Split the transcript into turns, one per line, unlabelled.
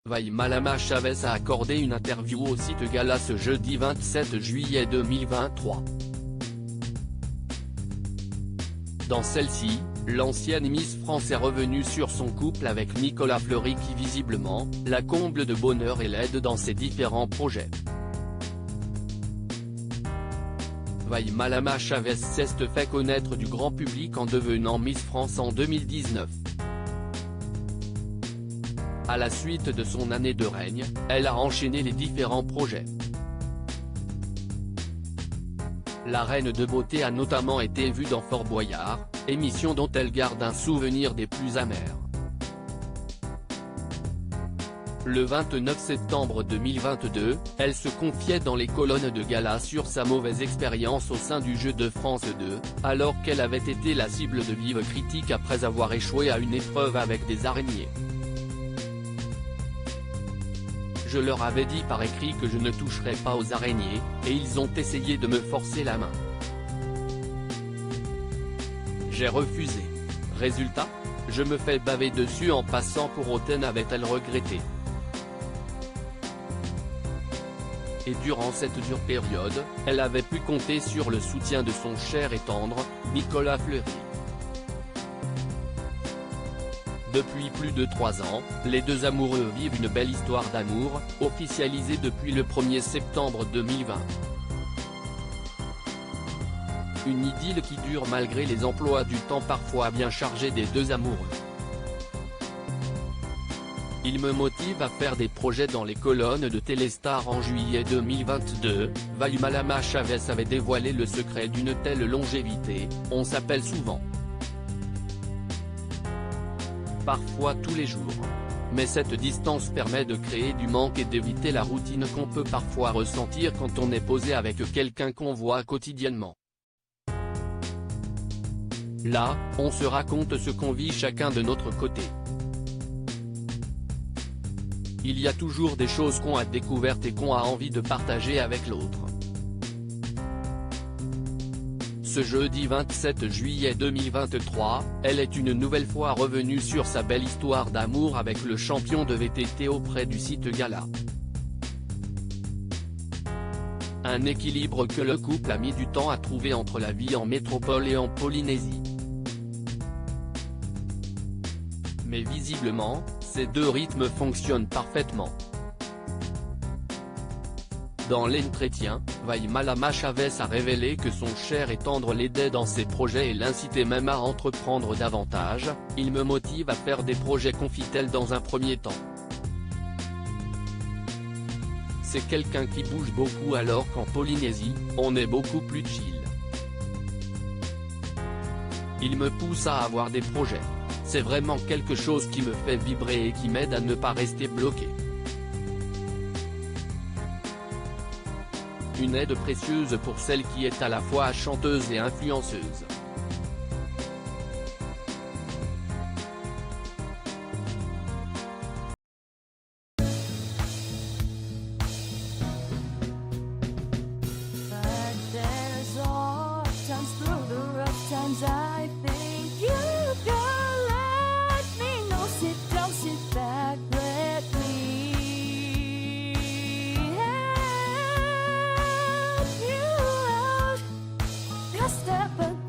Malama Chavez a accordé une interview au site Gala ce jeudi 27 juillet 2023. Dans celle-ci, l'ancienne Miss France est revenue sur son couple avec Nicolas Fleury qui visiblement, la comble de bonheur et l'aide dans ses différents projets. Malama Chavez s'est fait connaître du grand public en devenant Miss France en 2019. À la suite de son année de règne, elle a enchaîné les différents projets. La reine de beauté a notamment été vue dans Fort Boyard, émission dont elle garde un souvenir des plus amers. Le 29 septembre 2022, elle se confiait dans les colonnes de Gala sur sa mauvaise expérience au sein du jeu de France 2, alors qu'elle avait été la cible de vives critiques après avoir échoué à une épreuve avec des araignées. Je leur avais dit par écrit que je ne toucherais pas aux araignées, et ils ont essayé de me forcer la main. J'ai refusé. Résultat, je me fais baver dessus en passant pour hautaine, avait-elle regretté. Et durant cette dure période, elle avait pu compter sur le soutien de son cher et tendre, Nicolas Fleury. Depuis plus de 3 ans, les deux amoureux vivent une belle histoire d'amour, officialisée depuis le 1er septembre 2020. Une idylle qui dure malgré les emplois du temps parfois bien chargés des deux amoureux. Il me motive à faire des projets dans les colonnes de Téléstar en juillet 2022, Malama Chavez avait dévoilé le secret d'une telle longévité, on s'appelle souvent. Parfois tous les jours. Mais cette distance permet de créer du manque et d'éviter la routine qu'on peut parfois ressentir quand on est posé avec quelqu'un qu'on voit quotidiennement. Là, on se raconte ce qu'on vit chacun de notre côté. Il y a toujours des choses qu'on a découvertes et qu'on a envie de partager avec l'autre. Ce jeudi 27 juillet 2023, elle est une nouvelle fois revenue sur sa belle histoire d'amour avec le champion de VTT auprès du site Gala. Un équilibre que le couple a mis du temps à trouver entre la vie en métropole et en Polynésie. Mais visiblement, ces deux rythmes fonctionnent parfaitement. Dans l'entretien, Malama Chavez a révélé que son cher et tendre l'aidait dans ses projets et l'incitait même à entreprendre davantage. Il me motive à faire des projets, confie-t-elle dans un premier temps. C'est quelqu'un qui bouge beaucoup alors qu'en Polynésie, on est beaucoup plus chill. Il me pousse à avoir des projets. C'est vraiment quelque chose qui me fait vibrer et qui m'aide à ne pas rester bloqué. Une aide précieuse pour celle qui est à la fois chanteuse et influenceuse.
Step